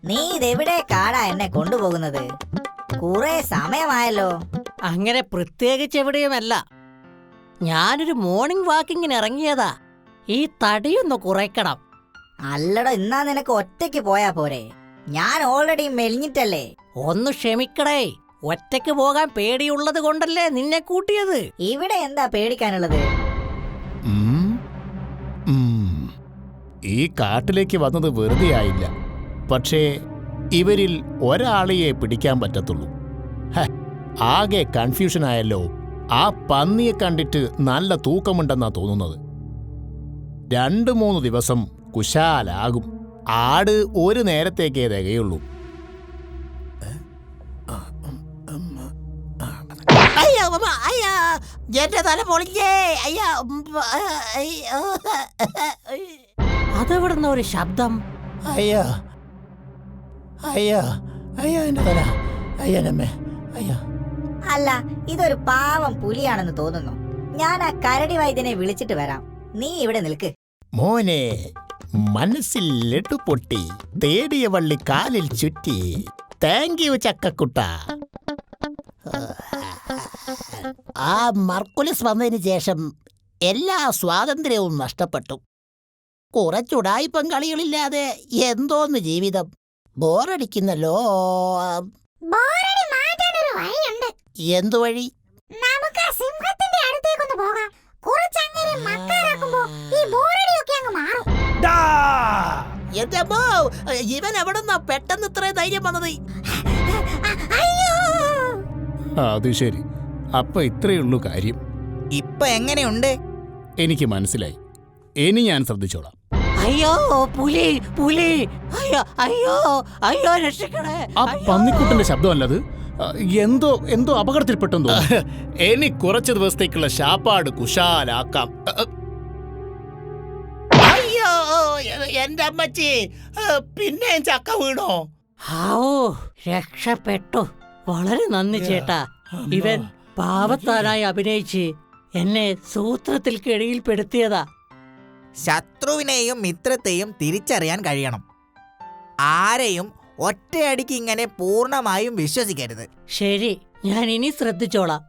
നീ ഇതെവിടെ കാടാ എന്നെ കൊണ്ടുപോകുന്നത്? കുറെ സമയമായല്ലോ. അങ്ങനെ പ്രത്യേകിച്ച് എവിടെയുമല്ല. ഞാനൊരു മോർണിംഗ് വാക്കിങ്ങിന് ഇറങ്ങിയതാ. ഈ തടിയൊന്ന് കുറയ്ക്കണം. അല്ലടോ, ഇന്നാ നിനക്ക് ഒറ്റയ്ക്ക് പോയാ പോരെ? ഞാൻ ഓൾറെഡി മെലിഞ്ഞിട്ടല്ലേ. ഒന്ന് ക്ഷമിക്കടേ. ഒറ്റയ്ക്ക് പോകാൻ പേടിയുള്ളത് കൊണ്ടല്ലേ നിന്നെ കൂട്ടിയത്. ഇവിടെ എന്താ പേടിക്കാനുള്ളത്? ഈ കാട്ടിലേക്ക് വന്നത് വെറുതെ ആയില്ല. പക്ഷേ ഇവരിൽ ഒരാളെയെ പിടിക്കാൻ പറ്റത്തുള്ളൂ. ആകെ കൺഫ്യൂഷനായല്ലോ. ആ പന്നിയെ കണ്ടിട്ട് നല്ല തൂക്കമുണ്ടെന്നാ തോന്നുന്നത്. 2-3 ദിവസം കുശാലാകും. ആട് ഒരു നേരത്തേക്കേ തികയുള്ളൂ. എന്റെ തല പൊളിഞ്ഞേ. അതെവിടുന്ന ഒരു ശബ്ദം? അയ്യാ അയ്യാ അയ്യാ, എന്റെ തല. അയ്യനമ്മേ, അയ്യാ. അല്ല, ഇതൊരു പാവം പുലിയാണെന്ന് തോന്നുന്നു. ഞാൻ ആ കരടി വൈദ്യനെ വിളിച്ചിട്ട് വരാം. നീ ഇവിടെ നിൽക്ക്. മോനെ, മനസ്സിൽ ലഡു പൊട്ടി, തേടിയ വള്ളി കാലിൽ ചുറ്റി. താങ്ക് യു ചക്കക്കുട്ട. ആ മർക്കുലിസ് വന്നതിന് ശേഷം എല്ലാ സ്വാതന്ത്ര്യവും നഷ്ടപ്പെട്ടു. കുറച്ചുടായിപ്പം കളികളില്ലാതെ എന്തോന്ന് ജീവിതം. ബോറടിക്കുന്നല്ലോ. എന്തു വഴി? നമുക്ക് സിംഹത്തിന്റെ അടുത്തേക്കൊന്ന് പോകാം. കുറച്ചങ്ങനെ മക്കാരാക്കുമ്പോ ഈ ബോറടിയൊക്കെ അങ്ങ് മാറും. എന്തമ്മോ, ഇവൻ എവിടെന്നാ പെട്ടെന്ന് ഇത്രയും ധൈര്യം വന്നത്? അത് ശരി, അപ്പൊ ഇത്രയുള്ളൂ കാര്യം. ഇപ്പൊ എങ്ങനെയുണ്ട്? എനിക്ക് മനസ്സിലായി. ഇനി ഞാൻ ശ്രദ്ധിച്ചോളാം. അയ്യോ, പുലി പുലി! അയ്യോ അയ്യോ അയ്യോ, രക്ഷിക്കണേ! ആ പന്നിക്കുട്ടന്റെ ശബ്ദമല്ലത്. എന്തോ എന്തോ അപകടത്തിൽപ്പെട്ടെന്തോ. ഇനി കുറച്ച് ദിവസത്തേക്കുള്ള ശാപ്പാട് കുശാലാക്കാം. അയ്യോ, എന്റെ അമ്മച്ചി! പിന്നെ ചക്ക വീണോ? ഹാവൂ, രക്ഷപ്പെട്ടു. വളരെ നന്ദി ചേട്ടാ. ഇവൻ പാവത്താനായി അഭിനയിച്ച് എന്നെ സൂത്രത്തിൽ കെണിയിൽപ്പെടുത്തിയതാ. ശത്രുവിനെയും മിത്രത്തെയും തിരിച്ചറിയാൻ കഴിയണം. ആരെയും ഒറ്റയടിക്ക് ഇങ്ങനെ പൂർണ്ണമായും വിശ്വസിക്കരുത്. ശരി, ഞാൻ ഇനി ശ്രദ്ധിച്ചോളാം.